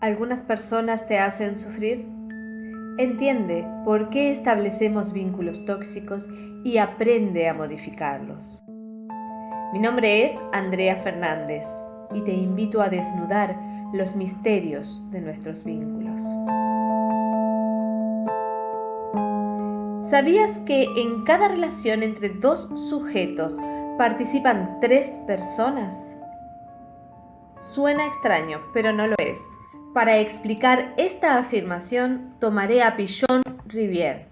¿Algunas personas te hacen sufrir? Entiende por qué establecemos vínculos tóxicos y aprende a modificarlos. Mi nombre es Andrea Fernández y te invito a desnudar los misterios de nuestros vínculos. ¿Sabías que en cada relación entre dos sujetos participan 3 personas? Suena extraño, pero no lo es. Para explicar esta afirmación, tomaré a Pichon Rivière.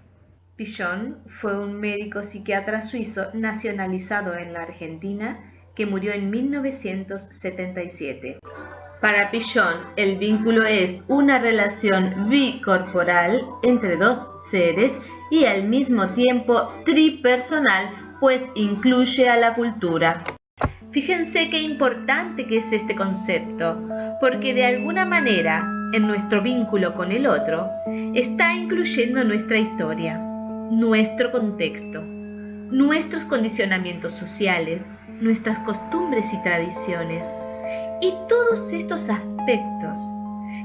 Pichon fue un médico psiquiatra suizo nacionalizado en la Argentina que murió en 1977. Para Pichon, el vínculo es una relación bicorporal entre dos seres y al mismo tiempo tripersonal, pues incluye a la cultura. Fíjense qué importante que es este concepto, porque de alguna manera, en nuestro vínculo con el otro, está incluyendo nuestra historia, nuestro contexto, nuestros condicionamientos sociales, nuestras costumbres y tradiciones, y todos estos aspectos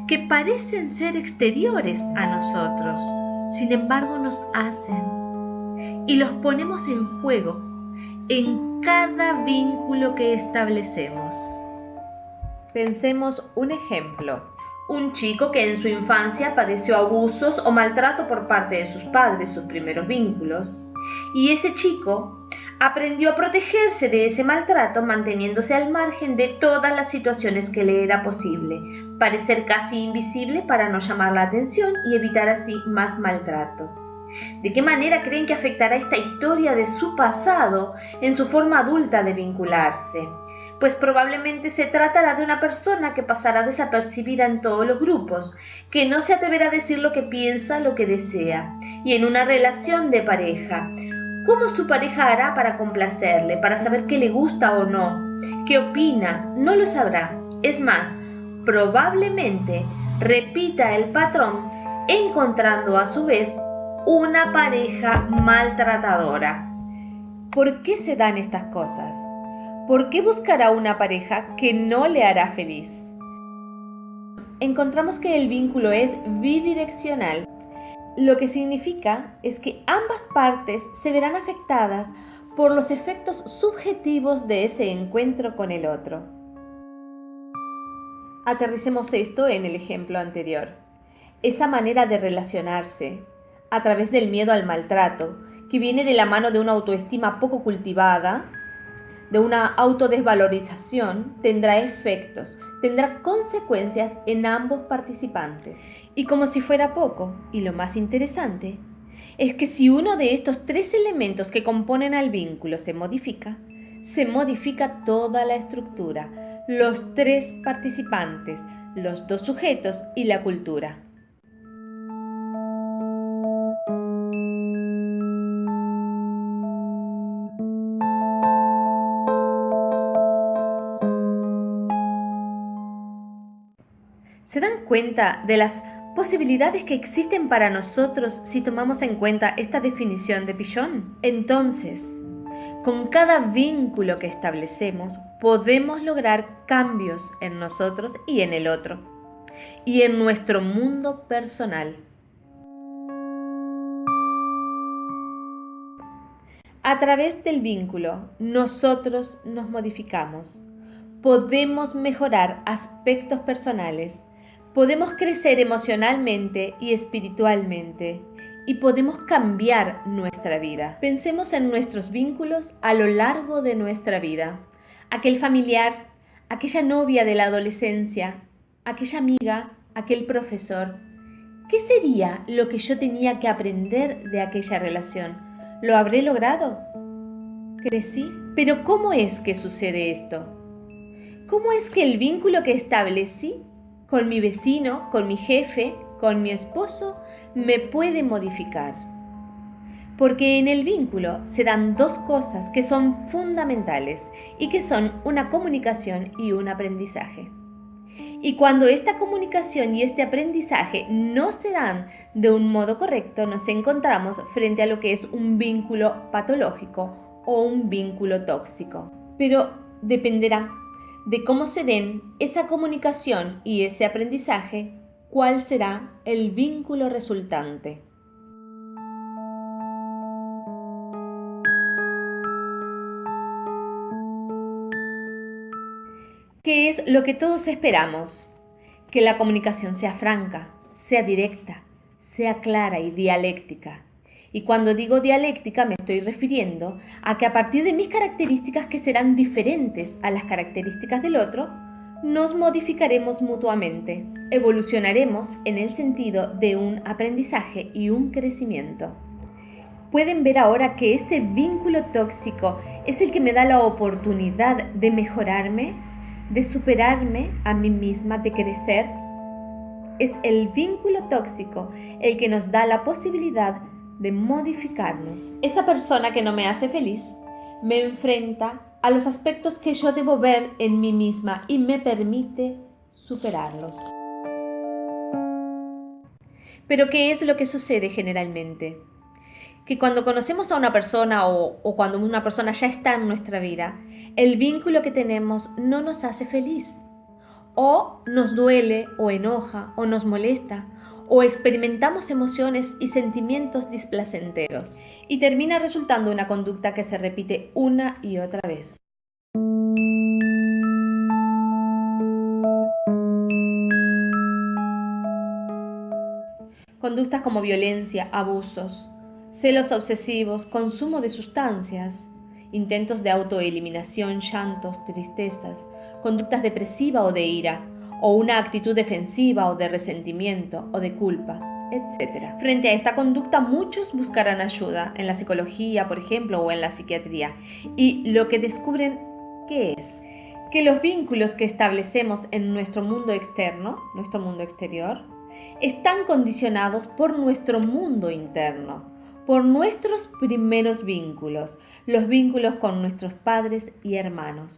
que parecen ser exteriores a nosotros, sin embargo nos hacen, y los ponemos en juego en cada vínculo que establecemos. Pensemos un ejemplo. Un chico que en su infancia padeció abusos o maltrato por parte de sus padres, sus primeros vínculos, y ese chico aprendió a protegerse de ese maltrato manteniéndose al margen de todas las situaciones que le era posible, parecer casi invisible para no llamar la atención y evitar así más maltrato. ¿De qué manera creen que afectará esta historia de su pasado en su forma adulta de vincularse? Pues probablemente se tratará de una persona que pasará desapercibida en todos los grupos, que no se atreverá a decir lo que piensa, lo que desea. Y en una relación de pareja, ¿cómo su pareja hará para complacerle, para saber qué le gusta o no? ¿Qué opina? No lo sabrá. Es más, probablemente repita el patrón, encontrando a su vez una pareja maltratadora. ¿Por qué se dan estas cosas? ¿Por qué buscará una pareja que no le hará feliz? Encontramos que el vínculo es bidireccional, lo que significa es que ambas partes se verán afectadas por los efectos subjetivos de ese encuentro con el otro. Aterricemos esto en el ejemplo anterior. Esa manera de relacionarse a través del miedo al maltrato, que viene de la mano de una autoestima poco cultivada, de una autodesvalorización, tendrá efectos, tendrá consecuencias en ambos participantes. Y como si fuera poco, y lo más interesante, es que si uno de estos 3 elementos que componen al vínculo se modifica toda la estructura, los 3 participantes, los 2 sujetos y la cultura. ¿Se dan cuenta de las posibilidades que existen para nosotros si tomamos en cuenta esta definición de Pichon? Entonces, con cada vínculo que establecemos, podemos lograr cambios en nosotros y en el otro, y en nuestro mundo personal. A través del vínculo, nosotros nos modificamos. Podemos mejorar aspectos personales. Podemos crecer emocionalmente y espiritualmente y podemos cambiar nuestra vida. Pensemos en nuestros vínculos a lo largo de nuestra vida. Aquel familiar, aquella novia de la adolescencia, aquella amiga, aquel profesor. ¿Qué sería lo que yo tenía que aprender de aquella relación? ¿Lo habré logrado? ¿Crecí? Pero ¿cómo es que sucede esto? ¿Cómo es que el vínculo que establecí con mi vecino, con mi jefe, con mi esposo, me puede modificar? Porque en el vínculo se dan 2 cosas que son fundamentales y que son una comunicación y un aprendizaje. Y cuando esta comunicación y este aprendizaje no se dan de un modo correcto, nos encontramos frente a lo que es un vínculo patológico o un vínculo tóxico. Pero dependerá de cómo se den esa comunicación y ese aprendizaje cuál será el vínculo resultante. ¿Qué es lo que todos esperamos? Que la comunicación sea franca, sea directa, sea clara y dialéctica. Y cuando digo dialéctica me estoy refiriendo a que a partir de mis características, que serán diferentes a las características del otro, nos modificaremos mutuamente, evolucionaremos en el sentido de un aprendizaje y un crecimiento. Pueden ver ahora que ese vínculo tóxico es el que me da la oportunidad de mejorarme, de superarme a mí misma, de crecer. Es el vínculo tóxico el que nos da la posibilidad de modificarnos. Esa persona que no me hace feliz me enfrenta a los aspectos que yo debo ver en mí misma y me permite superarlos. Pero ¿qué es lo que sucede generalmente? Que cuando conocemos a una persona o cuando una persona ya está en nuestra vida, el vínculo que tenemos no nos hace feliz. O nos duele, o enoja, o nos molesta, o experimentamos emociones y sentimientos displacenteros. Y termina resultando una conducta que se repite una y otra vez. Conductas como violencia, abusos, celos obsesivos, consumo de sustancias, intentos de autoeliminación, llantos, tristezas, conductas depresivas o de ira, o una actitud defensiva o de resentimiento o de culpa, etc. Frente a esta conducta, muchos buscarán ayuda en la psicología, por ejemplo, o en la psiquiatría, y lo que descubren, ¿qué es? Que los vínculos que establecemos en nuestro mundo externo, nuestro mundo exterior, están condicionados por nuestro mundo interno, por nuestros primeros vínculos, los vínculos con nuestros padres y hermanos.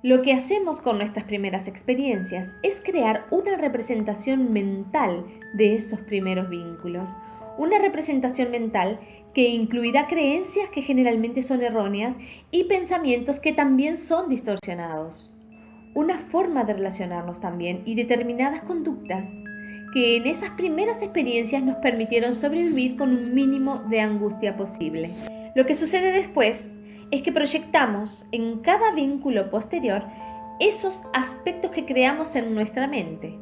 Lo que hacemos con nuestras primeras experiencias es crear una representación mental de esos primeros vínculos, una representación mental que incluirá creencias que generalmente son erróneas y pensamientos que también son distorsionados. Una forma de relacionarnos también y determinadas conductas que en esas primeras experiencias nos permitieron sobrevivir con un mínimo de angustia posible. Lo que sucede después es que proyectamos en cada vínculo posterior esos aspectos que creamos en nuestra mente,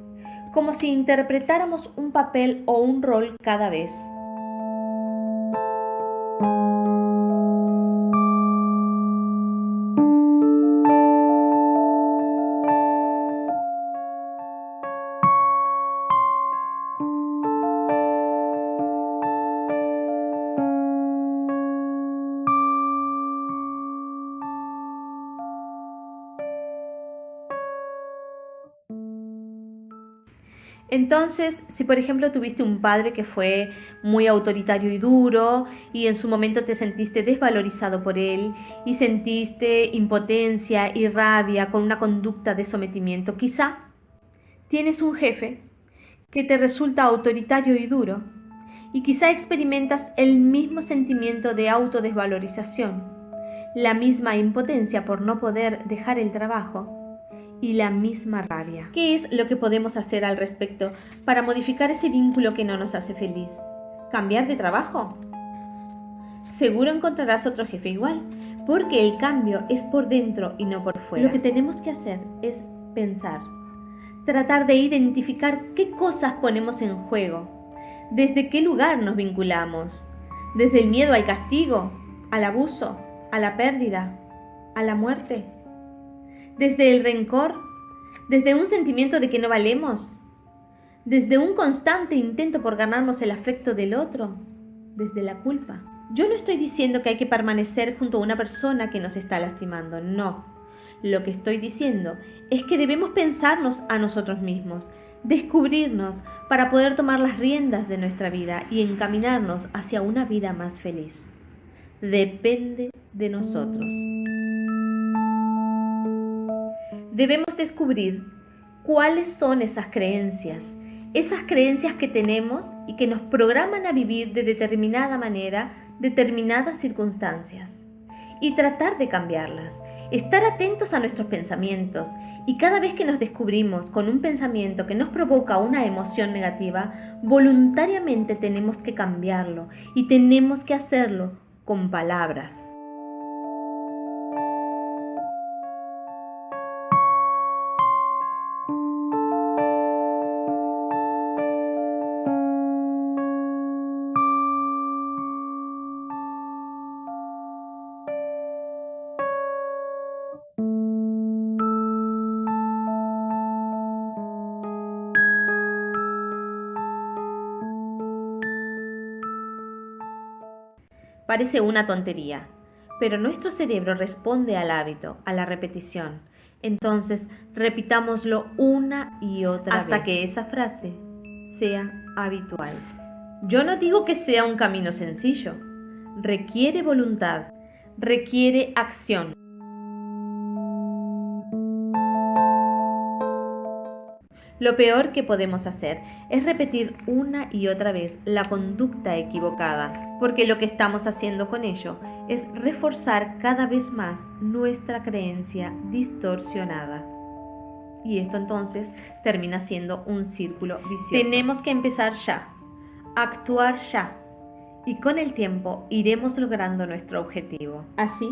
como si interpretáramos un papel o un rol cada vez. Entonces, si por ejemplo tuviste un padre que fue muy autoritario y duro y en su momento te sentiste desvalorizado por él y sentiste impotencia y rabia con una conducta de sometimiento, quizá tienes un jefe que te resulta autoritario y duro y quizá experimentas el mismo sentimiento de autodesvalorización, la misma impotencia por no poder dejar el trabajo y la misma rabia. ¿Qué es lo que podemos hacer al respecto para modificar ese vínculo que no nos hace feliz? ¿Cambiar de trabajo? Seguro encontrarás otro jefe igual, porque el cambio es por dentro y no por fuera. Lo que tenemos que hacer es pensar, tratar de identificar qué cosas ponemos en juego, desde qué lugar nos vinculamos, desde el miedo al castigo, al abuso, a la pérdida, a la muerte. Desde el rencor, desde un sentimiento de que no valemos, desde un constante intento por ganarnos el afecto del otro, desde la culpa. Yo no estoy diciendo que hay que permanecer junto a una persona que nos está lastimando, no. Lo que estoy diciendo es que debemos pensarnos a nosotros mismos, descubrirnos para poder tomar las riendas de nuestra vida y encaminarnos hacia una vida más feliz. Depende de nosotros. Debemos descubrir cuáles son esas creencias que tenemos y que nos programan a vivir de determinada manera, determinadas circunstancias, y tratar de cambiarlas. Estar atentos a nuestros pensamientos, y cada vez que nos descubrimos con un pensamiento que nos provoca una emoción negativa, voluntariamente tenemos que cambiarlo y tenemos que hacerlo con palabras. Parece una tontería, pero nuestro cerebro responde al hábito, a la repetición. Entonces, repitámoslo una y otra vez hasta que esa frase sea habitual. Yo no digo que sea un camino sencillo. Requiere voluntad, requiere acción. Lo peor que podemos hacer es repetir una y otra vez la conducta equivocada, porque lo que estamos haciendo con ello es reforzar cada vez más nuestra creencia distorsionada. Y esto entonces termina siendo un círculo vicioso. Tenemos que empezar ya, actuar ya, y con el tiempo iremos logrando nuestro objetivo. Así,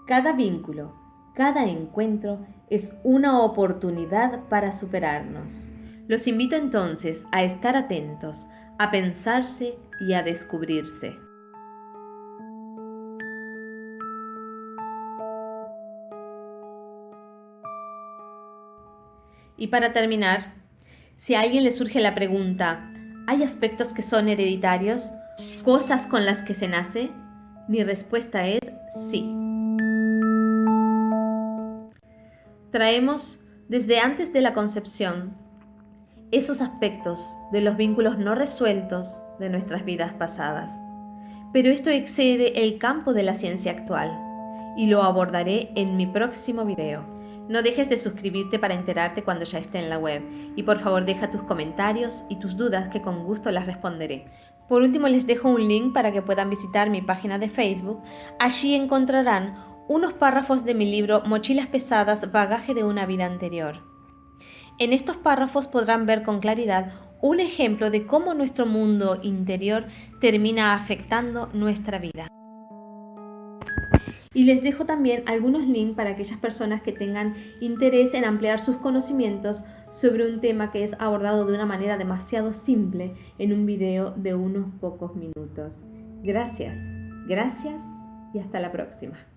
cada vínculo, cada encuentro es una oportunidad para superarnos. Los invito entonces a estar atentos, a pensarse y a descubrirse. Y para terminar, si a alguien le surge la pregunta, ¿hay aspectos que son hereditarios? ¿Cosas con las que se nace? Mi respuesta es sí. Traemos desde antes de la concepción esos aspectos de los vínculos no resueltos de nuestras vidas pasadas. Pero esto excede el campo de la ciencia actual y lo abordaré en mi próximo video. No dejes de suscribirte para enterarte cuando ya esté en la web y por favor deja tus comentarios y tus dudas que con gusto las responderé. Por último les dejo un link para que puedan visitar mi página de Facebook. Allí encontrarán unos párrafos de mi libro Mochilas pesadas, bagaje de una vida anterior. En estos párrafos podrán ver con claridad un ejemplo de cómo nuestro mundo interior termina afectando nuestra vida. Y les dejo también algunos links para aquellas personas que tengan interés en ampliar sus conocimientos sobre un tema que es abordado de una manera demasiado simple en un video de unos pocos minutos. Gracias y hasta la próxima.